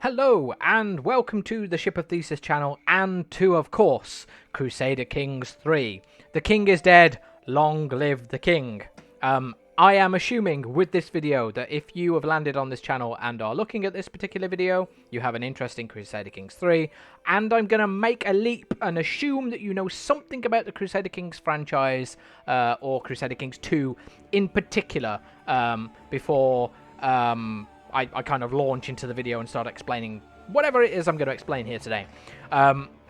Hello and welcome to the Ship of Thesis channel and to, of course, Crusader Kings III. The king is dead, long live the king. I am assuming with this video that if you have landed on this channel and are looking at this particular video, you have an interest in Crusader Kings III, and I'm going to make a leap and assume that you know something about the Crusader Kings franchise, or Crusader Kings II in particular, before I kind of launch into the video and start explaining whatever it is I'm going to explain here today.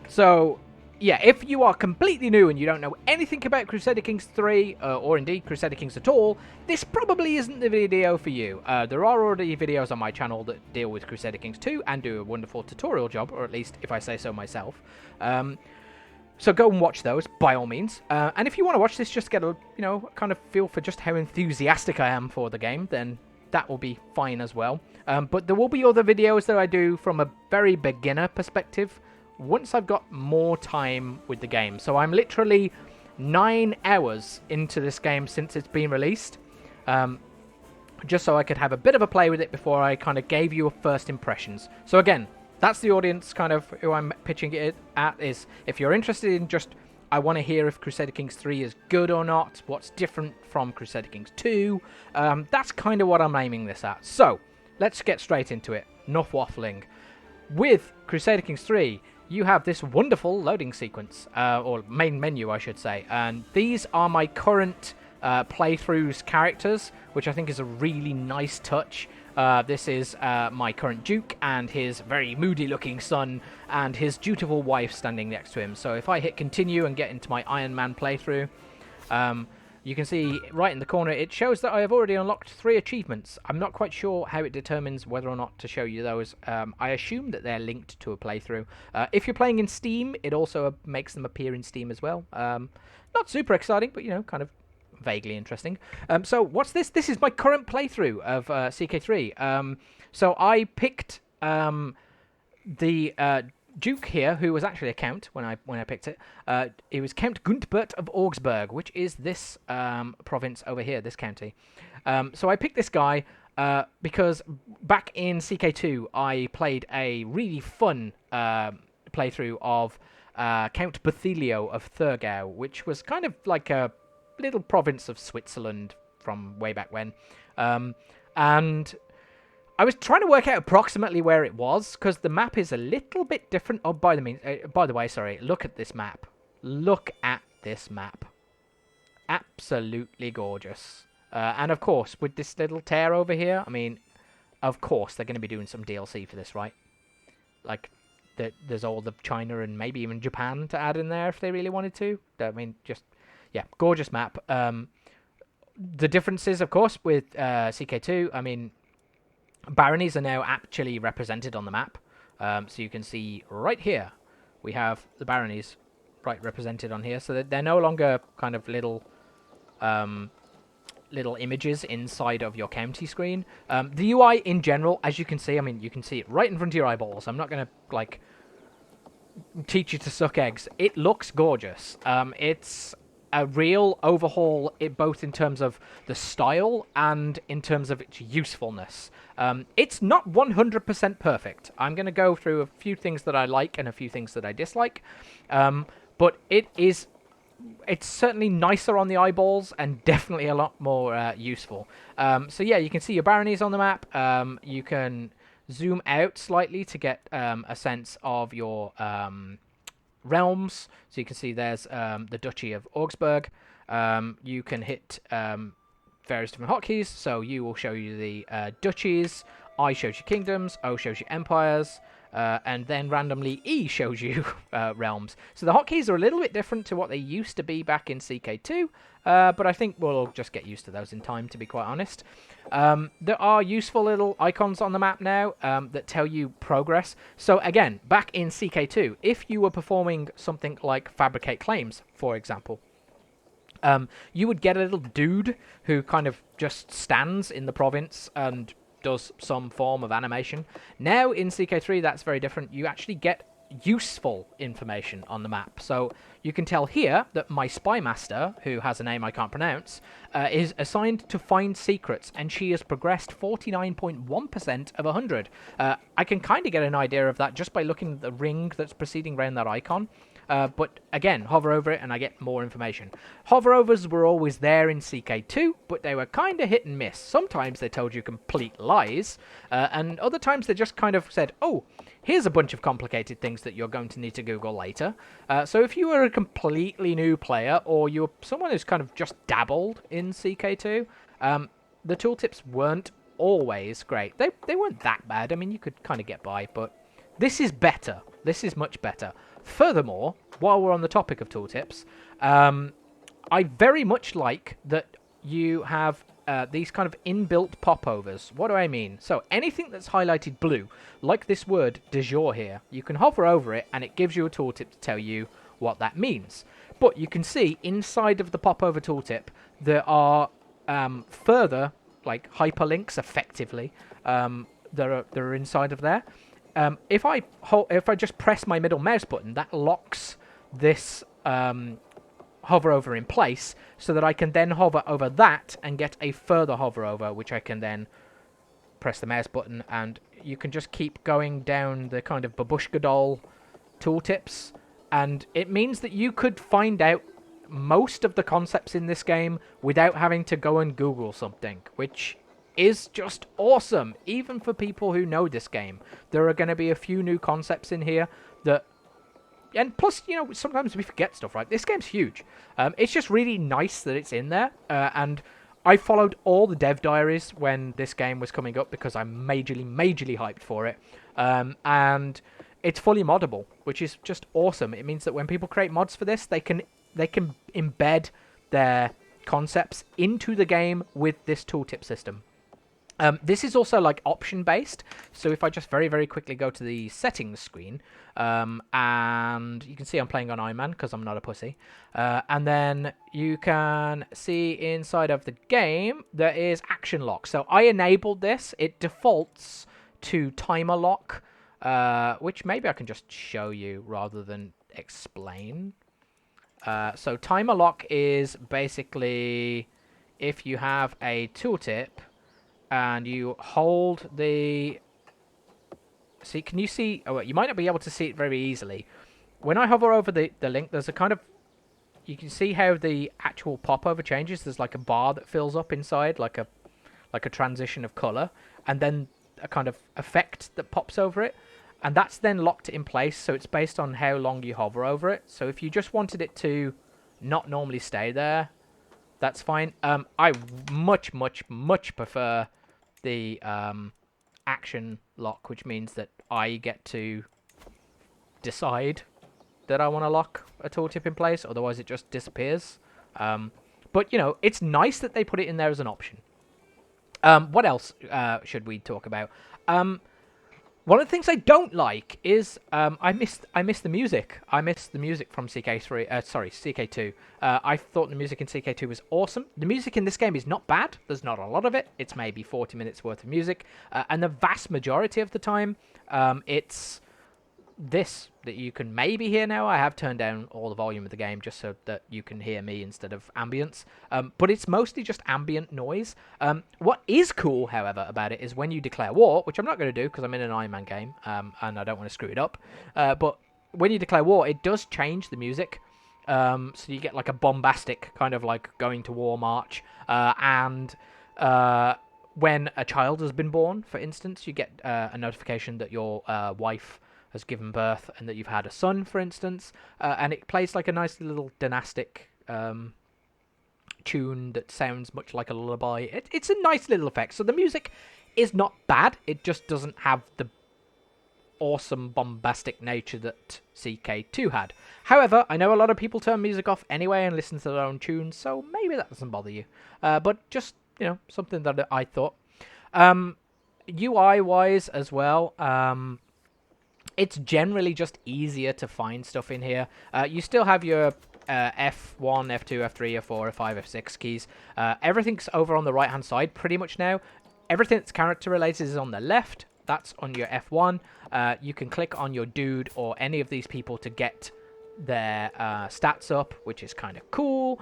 So, yeah, if you are completely new and you don't know anything about Crusader Kings 3, or indeed Crusader Kings at all, this probably isn't the video for you. There are already videos on my channel that deal with Crusader Kings 2 and do a wonderful tutorial job, or at least if I say so myself. So go and watch those, by all means. And if you want to watch this, just get a, kind of feel for just how enthusiastic I am for the game, then that will be fine as well. But there will be other videos that I do from a very beginner perspective once I've got more time with the game. So I'm literally 9 hours into this game since it's been released, just so I could have a bit of a play with it before I kind of gave you a first impressions. So again, that's the audience kind of who I'm pitching it at, is if you're interested in just, I want to hear if Crusader Kings 3 is good or not, what's different from Crusader Kings 2. That's kind of what I'm aiming this at. So, let's get straight into it. Enough waffling. With Crusader Kings 3, you have this wonderful loading sequence, or main menu, I should say. And these are my current playthroughs characters, which I think is a really nice touch. This is my current Duke and his very moody-looking son and his dutiful wife standing next to him. So if I hit continue and get into my Iron Man playthrough, you can see right in the corner it shows that I have already unlocked 3 achievements. I'm not quite sure how it determines whether or not to show you those. I assume that they're linked to a playthrough. If you're playing in Steam, it also makes them appear in Steam as well. Not super exciting, but kind of vaguely interesting. So what's this? This is my current playthrough of CK3. So I picked the Duke here, who was actually a count when I picked it. It was Count Guntbert of Augsburg, which is this province over here, this county. So I picked this guy because back in CK2 I played a really fun playthrough of Count Bethelio of Thurgau, which was kind of like a little province of Switzerland from way back when. And I was trying to work out approximately where it was, because the map is a little bit different. Oh, by the way, sorry, look at this map. Look at this map. Absolutely gorgeous. And of course, with this little tear over here, I mean, of course, they're going to be doing some DLC for this, right? Like, there's all the China and maybe even Japan to add in there if they really wanted to. I mean, just, yeah, gorgeous map. The differences, of course, with CK2, I mean, baronies are now actually represented on the map. So you can see right here, we have the baronies represented on here. So they're no longer kind of little images inside of your county screen. The UI in general, as you can see, I mean, you can see it right in front of your eyeballs. I'm not going to, like, teach you to suck eggs. It looks gorgeous. It's a real overhaul, both in terms of the style and in terms of its usefulness. It's not 100% perfect. I'm going to go through a few things that I like and a few things that I dislike. But it's certainly nicer on the eyeballs and definitely a lot more useful. So yeah, you can see your baronies on the map. You can zoom out slightly to get a sense of your realms. So you can see there's the Duchy of Augsburg. You can hit various different hotkeys. So U will show you the duchies, I shows you kingdoms, O shows you empires, and then randomly E shows you realms. So the hotkeys are a little bit different to what they used to be back in CK2, but I think we'll just get used to those in time, to be quite honest. There are useful little icons on the map now that tell you progress. So again, back in CK2, if you were performing something like Fabricate Claims, for example, you would get a little dude who kind of just stands in the province and does some form of animation. Now in CK3 that's very different. You actually get useful information on the map. So you can tell here that my spy master, who has a name I can't pronounce, is assigned to find secrets, and she has progressed 49.1% of 100. I can kind of get an idea of that just by looking at the ring that's proceeding around that icon. But again, hover over it and I get more information. Hoverovers were always there in CK2, but they were kind of hit and miss. Sometimes they told you complete lies, and other times they just kind of said, oh, here's a bunch of complicated things that you're going to need to Google later. So if you were a completely new player, or you're someone who's kind of just dabbled in CK2, the tooltips weren't always great. They weren't that bad. I mean, you could kind of get by, but this is better. This is much better. Furthermore, while we're on the topic of tooltips, I very much like that you have these kind of inbuilt popovers. What do I mean? So anything that's highlighted blue, like this word de jour here, you can hover over it and it gives you a tooltip to tell you what that means. But you can see inside of the popover tooltip there are further like hyperlinks, effectively, that are inside of there. If I just press my middle mouse button, that locks this hover over in place, so that I can then hover over that and get a further hover over, which I can then press the mouse button, and you can just keep going down the kind of babushka doll tooltips, and it means that you could find out most of the concepts in this game without having to go and Google something, which is just awesome, even for people who know this game. There are going to be a few new concepts in here that... And plus, you know, sometimes we forget stuff, right? This game's huge. It's just really nice that it's in there. And I followed all the dev diaries when this game was coming up because I'm majorly hyped for it. And it's fully moddable, which is just awesome. It means that when people create mods for this, they can embed their concepts into the game with this tooltip system. This is also like option based, so if I just very quickly go to the settings screen, and you can see I'm playing on Iron Man because I'm not a pussy, and then you can see inside of the game there is action lock. So I enabled this. It defaults to timer lock, which maybe I can just show you rather than explain. So timer lock is basically if you have a tooltip and you hold the... See, can you see... Oh, you might not be able to see it very easily. When I hover over the link, there's a kind of... You can see how the actual popover changes. There's like a bar that fills up inside, like a transition of color, and then a kind of effect that pops over it. And that's then locked in place, so it's based on how long you hover over it. So if you just wanted it to not normally stay there, that's fine. I much prefer the action lock, which means that I get to decide that I want to lock a tooltip in place, otherwise it just disappears. But, you know, it's nice that they put it in there as an option. What else should we talk about? One of the things I don't like is I miss the music. I miss the music from CK2. I thought the music in CK2 was awesome. The music in this game is not bad. There's not a lot of it. It's maybe 40 minutes worth of music. And the vast majority of the time, it's this that you can maybe hear now. I have turned down all the volume of the game just so that you can hear me instead of ambience. But it's mostly just ambient noise. What is cool, however, about it is when you declare war, which I'm not going to do because I'm in an Iron Man game and I don't want to screw it up. But when you declare war, it does change the music. So you get like a bombastic kind of like going to war march. And when a child has been born, for instance, you get a notification that your wife has given birth and that you've had a son, for instance, and it plays like a nice little dynastic tune that sounds much like a lullaby. It's a nice little effect. So the music is not bad. It just doesn't have the awesome bombastic nature that CK2 had. However, I know a lot of people turn music off anyway and listen to their own tunes, so maybe that doesn't bother you. But just, you know, something that I thought. UI-wise as well, it's generally just easier to find stuff in here. You still have your F1, F2, F3, F4, F5, F6 keys. Everything's over on the right-hand side pretty much now. Everything that's character-related is on the left. that's on your F1. You can click on your dude or any of these people to get their stats up, which is kind of cool.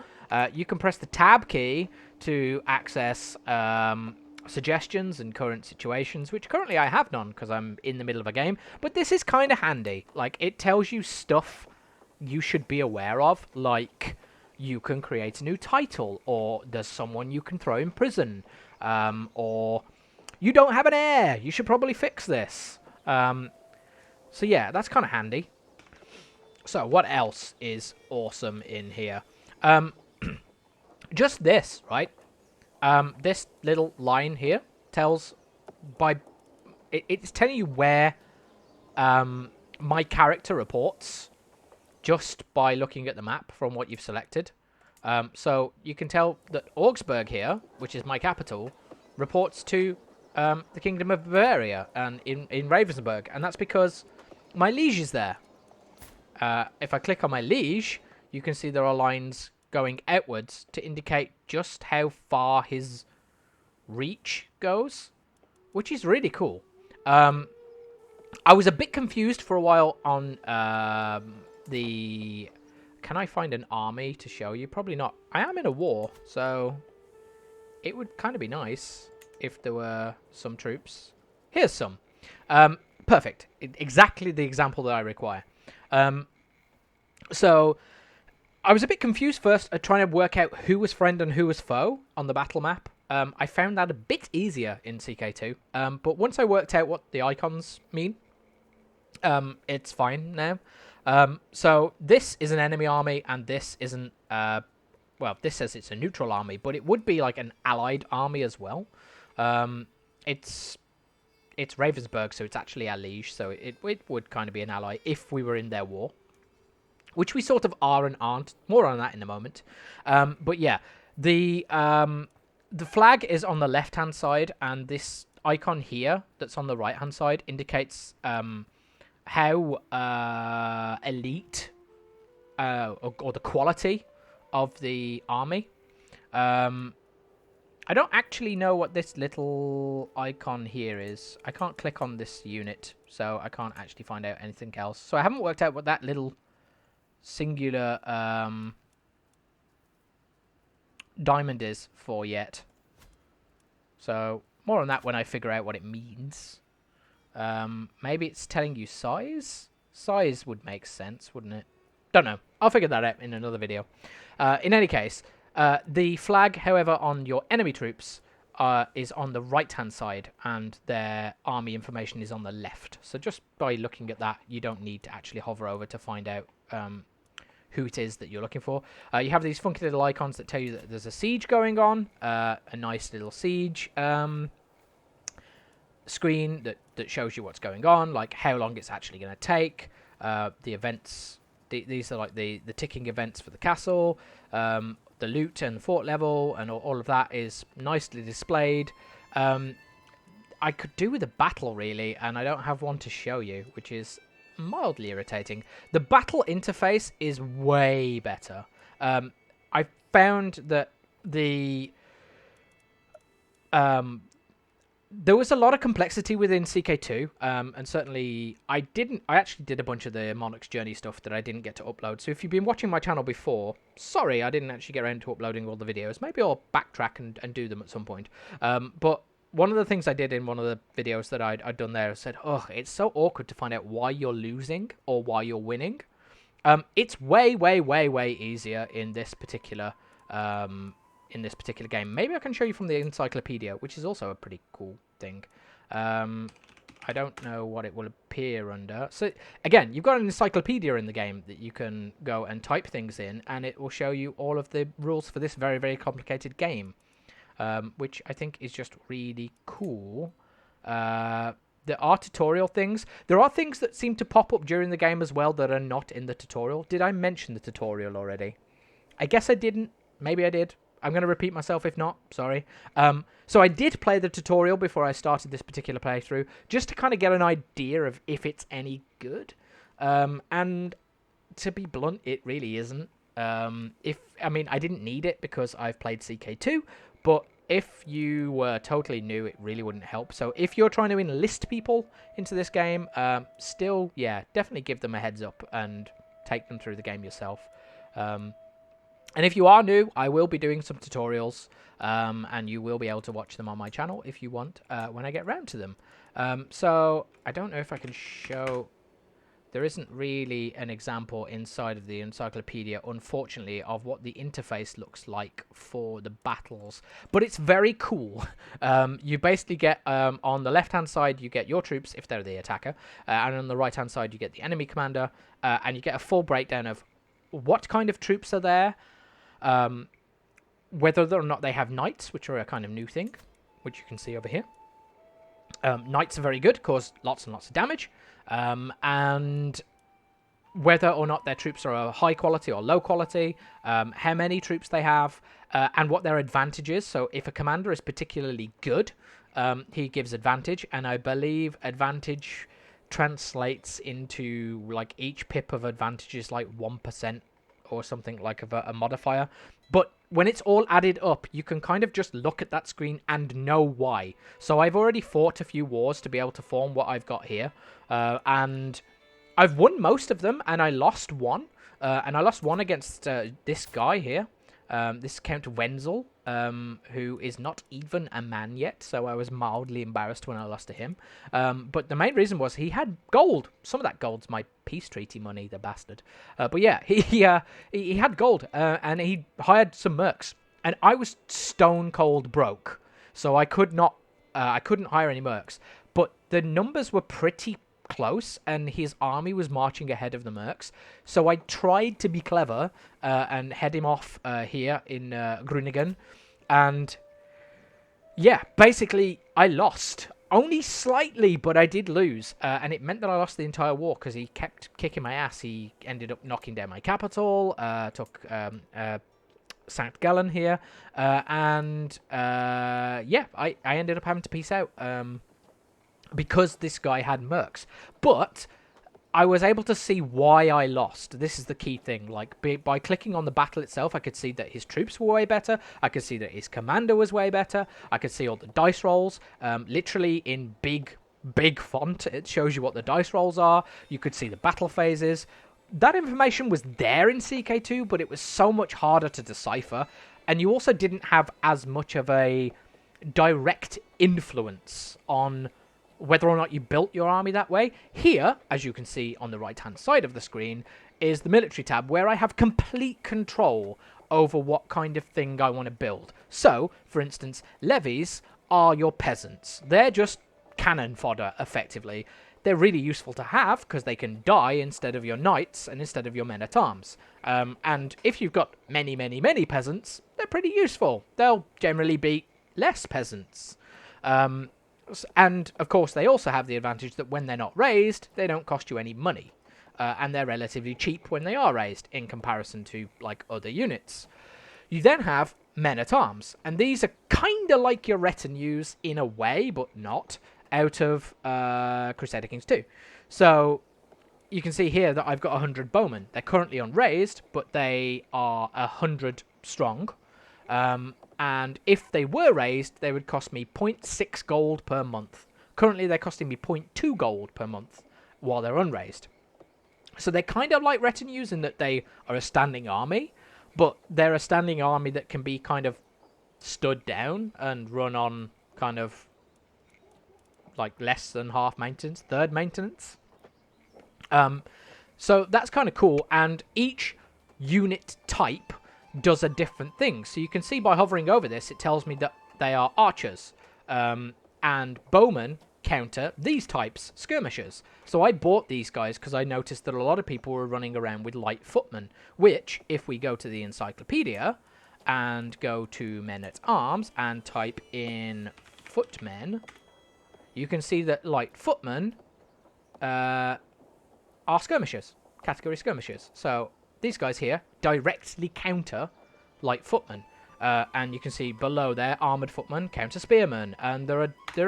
You can press the tab key to access suggestions and current situations, which currently I have none because I'm in the middle of a game. But this is kind of handy. Like, it tells you stuff you should be aware of, like you can create a new title, or there's someone you can throw in prison, or you don't have an heir, you should probably fix this. So yeah, that's kind of handy. So what else is awesome in here? Just this, right? This little line here tells it's telling you where my character reports just by looking at the map from what you've selected. So you can tell that Augsburg here, which is my capital, reports to the Kingdom of Bavaria and in Ravensburg, and that's because my liege is there. If I click on my liege, you can see there are lines going outwards to indicate just how far his reach goes, which is really cool. I was a bit confused for a while on the... Can I find an army to show you? Probably not. I am in a war, so it would kind of be nice if there were some troops. Here's some. Perfect. Exactly the example that I require. So I was a bit confused first at trying to work out who was friend and who was foe on the battle map. I found that a bit easier in CK2. But once I worked out what the icons mean, it's fine now. So this is an enemy army, and this isn't... well, this says it's a neutral army, but it would be like an allied army as well. It's Ravensburg, so it's actually our liege, so it would kind of be an ally if we were in their war. Which we sort of are and aren't. More on that in a moment. But yeah, the flag is on the left-hand side, and this icon here that's on the right-hand side indicates how elite or the quality of the army. I don't actually know what this little icon here is. I can't click on this unit, so I can't actually find out anything else. So I haven't worked out what that little singular diamond is for yet. So more on that when I figure out what it means. Maybe it's telling you size? Size would make sense, wouldn't it? Don't know. I'll figure that out in another video. In any case, the flag, however, on your enemy troops is on the right-hand side, and their army information is on the left. So just by looking at that, you don't need to actually hover over to find out who it is that you're looking for. You have these funky little icons that tell you that there's a siege going on, a nice little siege screen that shows you what's going on, like how long it's actually going to take, the events. These are like the ticking events for the castle, the loot and the fort level, and all of that is nicely displayed. I could do with a battle, really, and I don't have one to show you, which is mildly irritating. The battle interface is way better. I found that there was a lot of complexity within CK2, and certainly I actually did a bunch of the Monarch's Journey stuff that I didn't get to upload. So if you've been watching my channel before, sorry, I didn't actually get around to uploading all the videos. Maybe I'll backtrack and do them at some point. But one of the things I did in one of the videos that I'd done there, I said, oh, it's so awkward to find out why you're losing or why you're winning. It's way, way, way, way easier in this particular game. Maybe I can show you from the encyclopedia, which is also a pretty cool thing. I don't know what it will appear under. So again, you've got an encyclopedia in the game that you can go and type things in, and it will show you all of the rules for this very, very complicated game, which I think is just really cool. There are tutorial things. There are things that seem to pop up during the game as well that are not in the tutorial. Did I mention the tutorial already? I guess I didn't. Maybe I did. I'm going to repeat myself if not. Sorry. So I did play the tutorial before I started this particular playthrough, just to kind of get an idea of if it's any good. And to be blunt, it really isn't. I mean, I didn't need it because I've played CK2, but if you were totally new, it really wouldn't help. So if you're trying to enlist people into this game, still, yeah, definitely give them a heads up and take them through the game yourself. And if you are new, I will be doing some tutorials, and you will be able to watch them on my channel if you want when I get round to them. So I don't know if I can show... There isn't really an example inside of the encyclopedia, unfortunately, of what the interface looks like for the battles. But it's very cool. You basically get, on the left-hand side, you get your troops, if they're the attacker. And on the right-hand side, you get the enemy commander. And you get a full breakdown of what kind of troops are there. Whether or not they have knights, which are a kind of new thing, which you can see over here. Knights are very good, cause lots and lots of damage. And whether or not their troops are high quality or low quality, how many troops they have, and what their advantage is. So if a commander is particularly good, he gives advantage, and I believe advantage translates into, like, each pip of advantage is like 1% or something like of a modifier. But when it's all added up, you can kind of just look at that screen and know why. So I've already fought a few wars to be able to form what I've got here. And I've won most of them, and I lost one. And I lost one against this guy here. This Count Wenzel, who is not even a man yet, so I was mildly embarrassed when I lost to him. But the main reason was he had gold. Some of that gold's my peace treaty money, the bastard. But yeah, he had gold, and he hired some mercs, and I was stone cold broke, so I couldn't hire any mercs. But the numbers were pretty close, and his army was marching ahead of the mercs, so I tried to be clever and head him off here in Groningen, and yeah, basically I lost only slightly, but I did lose, and it meant that I lost the entire war because he kept kicking my ass. He ended up knocking down my capital, took St. Gallen here, and yeah, I ended up having to peace out because this guy had mercs. But I was able to see why I lost. This is the key thing. Like, by clicking on the battle itself, I could see that his troops were way better. I could see that his commander was way better. I could see all the dice rolls. Literally in big font, it shows you what the dice rolls are. You could see the battle phases. That information was there in CK2, but it was so much harder to decipher. And you also didn't have as much of a direct influence on whether or not you built your army that way. Here, as you can see on the right-hand side of the screen, is the military tab, where I have complete control over what kind of thing I want to build. So, for instance, levies are your peasants. They're just cannon fodder, effectively. They're really useful to have, because they can die instead of your knights and instead of your men-at-arms. And if you've got many, many, many peasants, they're pretty useful. They'll generally beat less peasants. And, of course, they also have the advantage that when they're not raised, they don't cost you any money. And they're relatively cheap when they are raised in comparison to, like, other units. You then have men-at-arms. And these are kind of like your retinues in a way, but not, out of Crusader Kings II. So you can see here that I've got 100 bowmen. They're currently unraised, but they are 100 strong. And if they were raised, they would cost me 0.6 gold per month. Currently, they're costing me 0.2 gold per month while they're unraised. So they're kind of like retinues in that they are a standing army, but they're a standing army that can be kind of stood down and run on kind of like less than half maintenance, third maintenance. So that's kind of cool, and each unit type does a different thing. So you can see by hovering over this, it tells me that they are archers, and bowmen counter these types, skirmishers. So I bought these guys because I noticed that a lot of people were running around with light footmen, which, if we go to the encyclopedia and go to men-at-arms and type in footmen, you can see that light footmen are skirmishers, category skirmishers. So these guys here directly counter light footmen. And you can see below there, armoured footmen counter spearmen. And there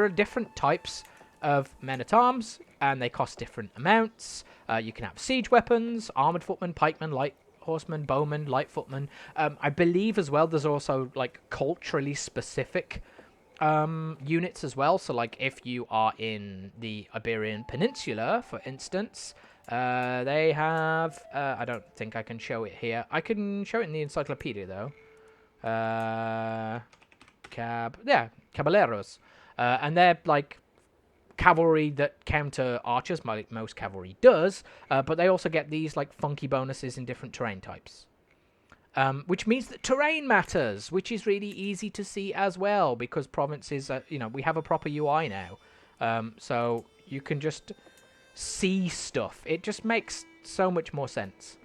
are different types of men-at-arms, and they cost different amounts. You can have siege weapons, armoured footmen, pikemen, light horsemen, bowmen, light footmen. I believe as well there's also like culturally specific units as well. So like if you are in the Iberian Peninsula, for instance, they have I don't think I can show it here. I can show it in the encyclopedia though. Caballeros, and they're like cavalry that counter archers, like most cavalry does, but they also get these like funky bonuses in different terrain types. Which means that terrain matters, which is really easy to see as well, because provinces, we have a proper UI now. So you can just see stuff. It just makes so much more sense.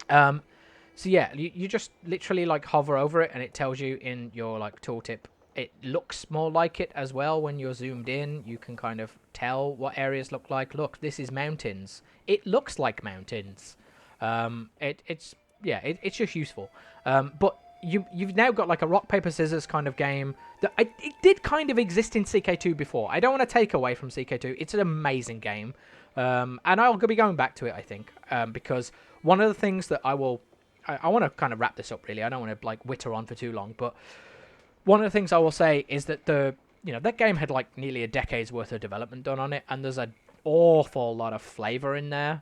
So yeah, you just literally like hover over it and it tells you in your like tooltip. It looks more like it as well when you're zoomed in. You can kind of tell what areas look like. Look, this is mountains. It looks like mountains. It's just useful. But you've now got like a rock paper scissors kind of game that it did kind of exist in CK2 before. I don't want to take away from CK2. It's an amazing game, and I'll be going back to it. I think because one of the things that I want to kind of wrap this up. Really, I don't want to like witter on for too long, but one of the things I will say is that that game had like nearly a decade's worth of development done on it, and there's an awful lot of flavor in there.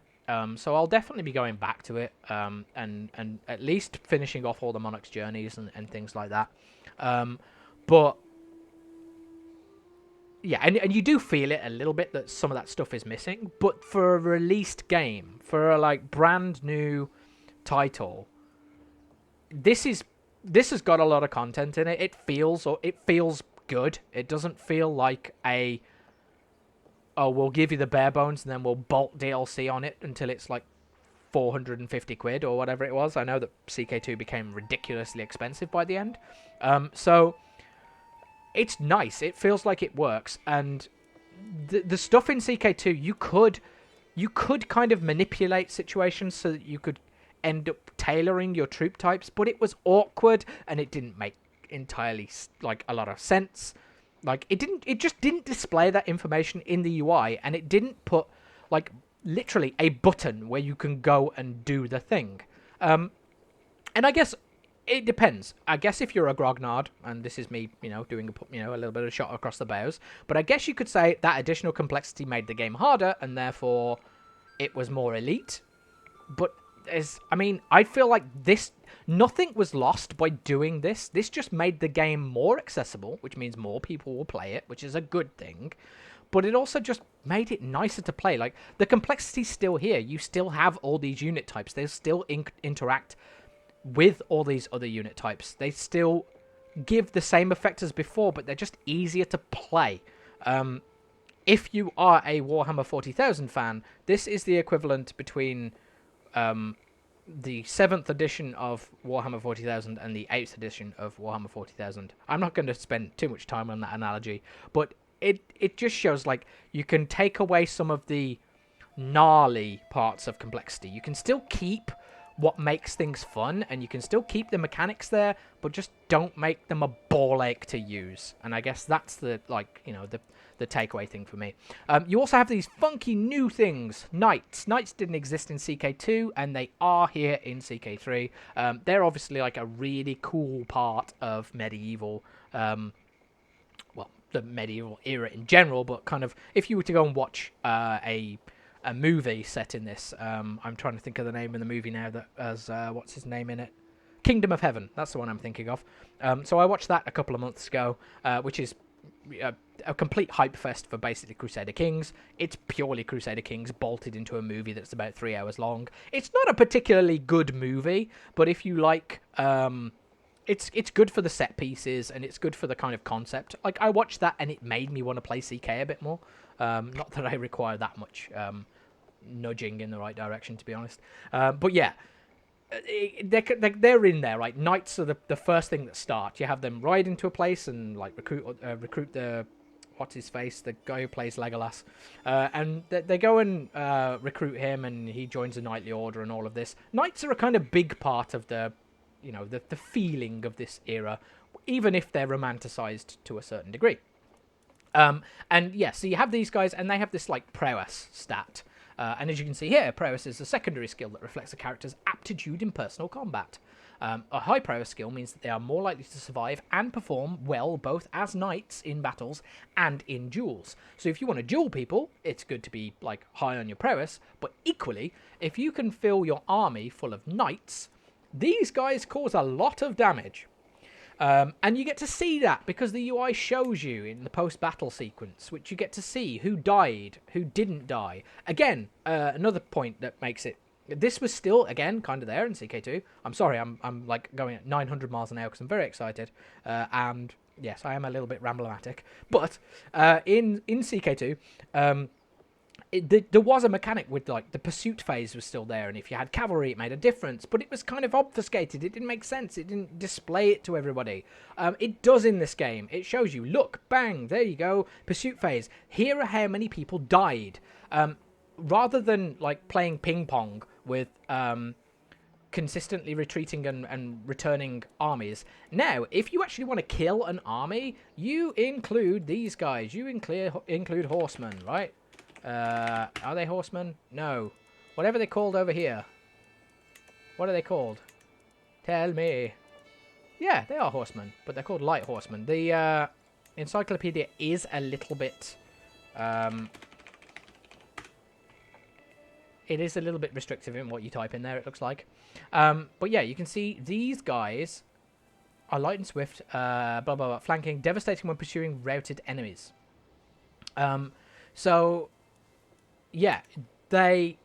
So I'll definitely be going back to it, and at least finishing off all the Monarch's journeys and things like that. But yeah, and you do feel it a little bit that some of that stuff is missing. But for a released game, for a like brand new title, this has got a lot of content in it. It feels good. It doesn't feel like we'll give you the bare bones and then we'll bolt DLC on it until it's like 450 quid or whatever it was. I know that CK2 became ridiculously expensive by the end. So it's nice. It feels like it works. And the stuff in CK2, you could kind of manipulate situations so that you could end up tailoring your troop types, but it was awkward and it didn't make entirely like a lot of sense. Like it just didn't display that information in the UI, and it didn't put like literally a button where you can go and do the thing. And I guess it depends. I guess if you're a grognard, and this is me, doing a little bit of shot across the bows, but I guess you could say that additional complexity made the game harder, and therefore it was more elite. But I feel like nothing was lost by doing this. This just made the game more accessible, which means more people will play it, which is a good thing. But it also just made it nicer to play. Like, the complexity's still here. You still have all these unit types. They still interact with all these other unit types. They still give the same effect as before, but they're just easier to play. If you are a Warhammer 40,000 fan, this is the equivalent between the 7th edition of Warhammer 40,000 and the 8th edition of Warhammer 40,000. I'm not going to spend too much time on that analogy, but it just shows like you can take away some of the gnarly parts of complexity. You can still keep what makes things fun, and you can still keep the mechanics there, but just don't make them a ball ache to use. And I guess that's the takeaway thing for me. You also have these funky new things, knights. Knights didn't exist in CK2, and they are here in CK3. They're obviously like a really cool part of medieval, the medieval era in general, but kind of if you were to go and watch a movie set in this, I'm trying to think of the name of the movie now that has what's his name in it, Kingdom of Heaven. That's the one I'm thinking of. So I watched that a couple of months ago, which is a complete hype fest for basically Crusader Kings. It's purely Crusader Kings bolted into a movie that's about 3 hours long. It's not a particularly good movie, but if you like, it's good for the set pieces, and it's good for the kind of concept. Like, I watched that and it made me want to play CK a bit more. Not that I require that much nudging in the right direction, to be honest. But yeah, they're in there, right? Knights are the first thing that start. You have them ride into a place and like recruit the what's his face, the guy who plays Legolas, and they go and recruit him, and he joins the knightly order and all of this. Knights are a kind of big part of the feeling of this era, even if they're romanticized to a certain degree. And yeah, so you have these guys, and they have this like prowess stat. And as you can see here, prowess is a secondary skill that reflects a character's aptitude in personal combat. A high prowess skill means that they are more likely to survive and perform well both as knights in battles and in duels. So if you want to duel people, it's good to be like high on your prowess, but equally, if you can fill your army full of knights, these guys cause a lot of damage. And you get to see that because the UI shows you in the post-battle sequence, which you get to see who died, who didn't die. Again, another point that makes it... This was still, again, kind of there in CK2. I'm sorry, I'm like going at 900 miles an hour because I'm very excited. And yes, I am a little bit ramblomatic. But in CK2... there was a mechanic with, like, the pursuit phase was still there, and if you had cavalry, it made a difference, but it was kind of obfuscated. It didn't make sense. It didn't display it to everybody. It does in this game. It shows you, look, bang, there you go, pursuit phase. Here are how many people died. Rather than, like, playing ping-pong with consistently retreating and returning armies, now, if you actually want to kill an army, you include these guys. You include horsemen, right? Are they horsemen? No. Whatever they're called over here. What are they called? Tell me. Yeah, they are horsemen, but they're called light horsemen. The encyclopedia is a little bit... it is a little bit restrictive in what you type in there, it looks like. But yeah, you can see these guys are light and swift, blah, blah, blah, flanking, devastating when pursuing routed enemies. So... yeah, they're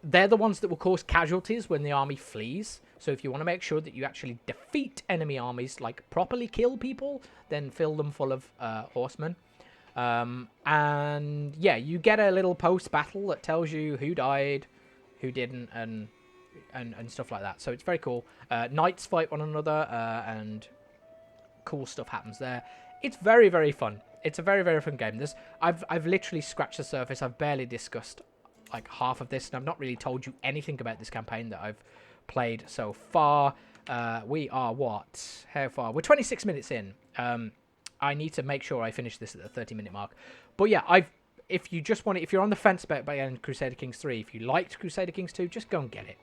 the ones that will cause casualties when the army flees. So if you want to make sure that you actually defeat enemy armies, like properly kill people, then fill them full of horsemen. And yeah, you get a little post-battle that tells you who died, who didn't, and stuff like that. So it's very cool. Knights fight one another, and cool stuff happens there. It's very, very fun. It's a very, very fun game. I've literally scratched the surface. I've barely discussed like half of this, and I've not really told you anything about this campaign that I've played so far. We are what? How far? We're 26 minutes in. I need to make sure I finish this at the 30-minute mark. But yeah, if you just want it, if you're on the fence about buying Crusader Kings 3, if you liked Crusader Kings 2, just go and get it.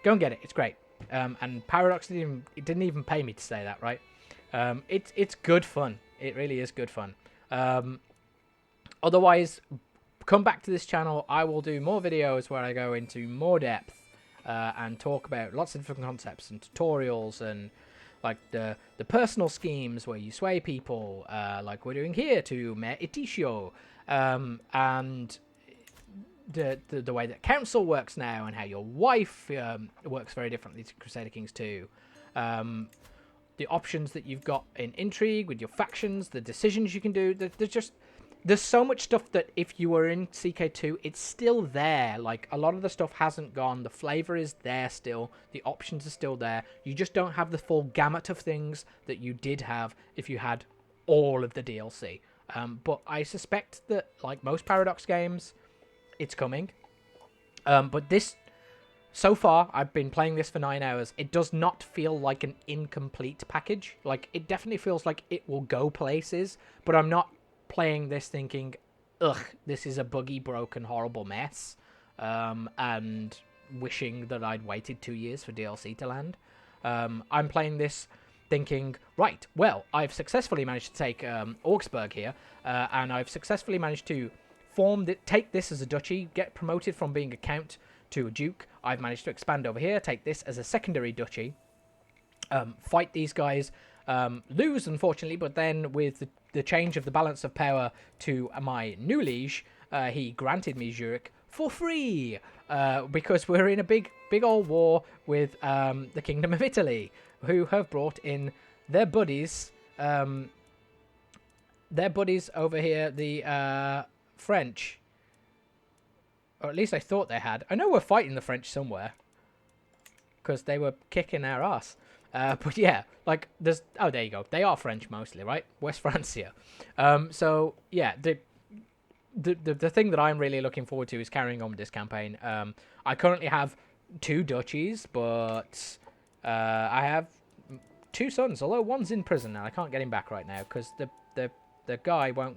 Go and get it. It's great. And Paradox didn't even pay me to say that, right? It's good fun. It really is good fun. Otherwise, come back to this channel. I will do more videos where I go into more depth and talk about lots of different concepts and tutorials and like the personal schemes where you sway people, like we're doing here to Mayor Itisio, and the way that council works now and how your wife works very differently to Crusader Kings 2. The options that you've got in intrigue with your factions, the decisions you can do. There's so much stuff that if you were in CK2, it's still there. Like, a lot of the stuff hasn't gone. The flavor is there still. The options are still there. You just don't have the full gamut of things that you did have if you had all of the DLC. But I suspect that, like most Paradox games, it's coming. But this... So far, I've been playing this for 9 hours. It does not feel like an incomplete package. Like, it definitely feels like it will go places, but I'm not playing this thinking, ugh, this is a buggy, broken, horrible mess, and wishing that I'd waited 2 years for DLC to land. I'm playing this thinking, right, well, I've successfully managed to take Augsburg here, and I've successfully managed to take this as a duchy, get promoted from being a count to a duke. I've managed to expand over here, take this as a secondary duchy, fight these guys, lose unfortunately, but then with the change of the balance of power to my new liege, he granted me Zurich for free, because we're in a big old war with the Kingdom of Italy, who have brought in their buddies over here, the French. Or at least I thought they had. I know we're fighting the French somewhere, because they were kicking our ass. But yeah, like, there's... Oh, there you go. They are French mostly, right? West Francia. So, yeah, the thing that I'm really looking forward to is carrying on with this campaign. I currently have 2 duchies, but I have 2 sons, although one's in prison, and I can't get him back right now, because the guy won't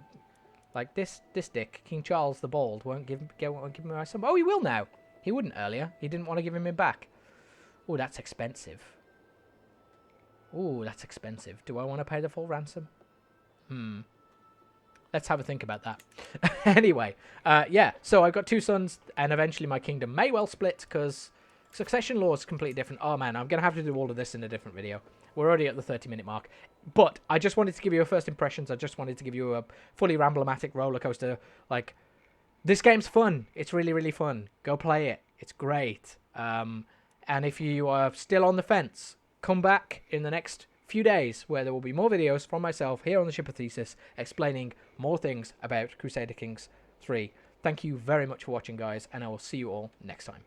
Like, this dick, King Charles the Bald, won't give me my son. Oh, he will now. He wouldn't earlier. He didn't want to give him back. Oh, that's expensive. Oh, that's expensive. Do I want to pay the full ransom? Let's have a think about that. Anyway, yeah, so I've got 2 sons, and eventually my kingdom may well split, because succession law is completely different. Oh, man, I'm going to have to do all of this in a different video. We're already at the 30-minute mark. But I just wanted to give you a first impressions. I just wanted to give you a fully Ramblematic roller coaster. Like, this game's fun. It's really, really fun. Go play it. It's great. And if you are still on the fence, come back in the next few days where there will be more videos from myself here on the Ship of Thesis explaining more things about Crusader Kings 3. Thank you very much for watching, guys, and I will see you all next time.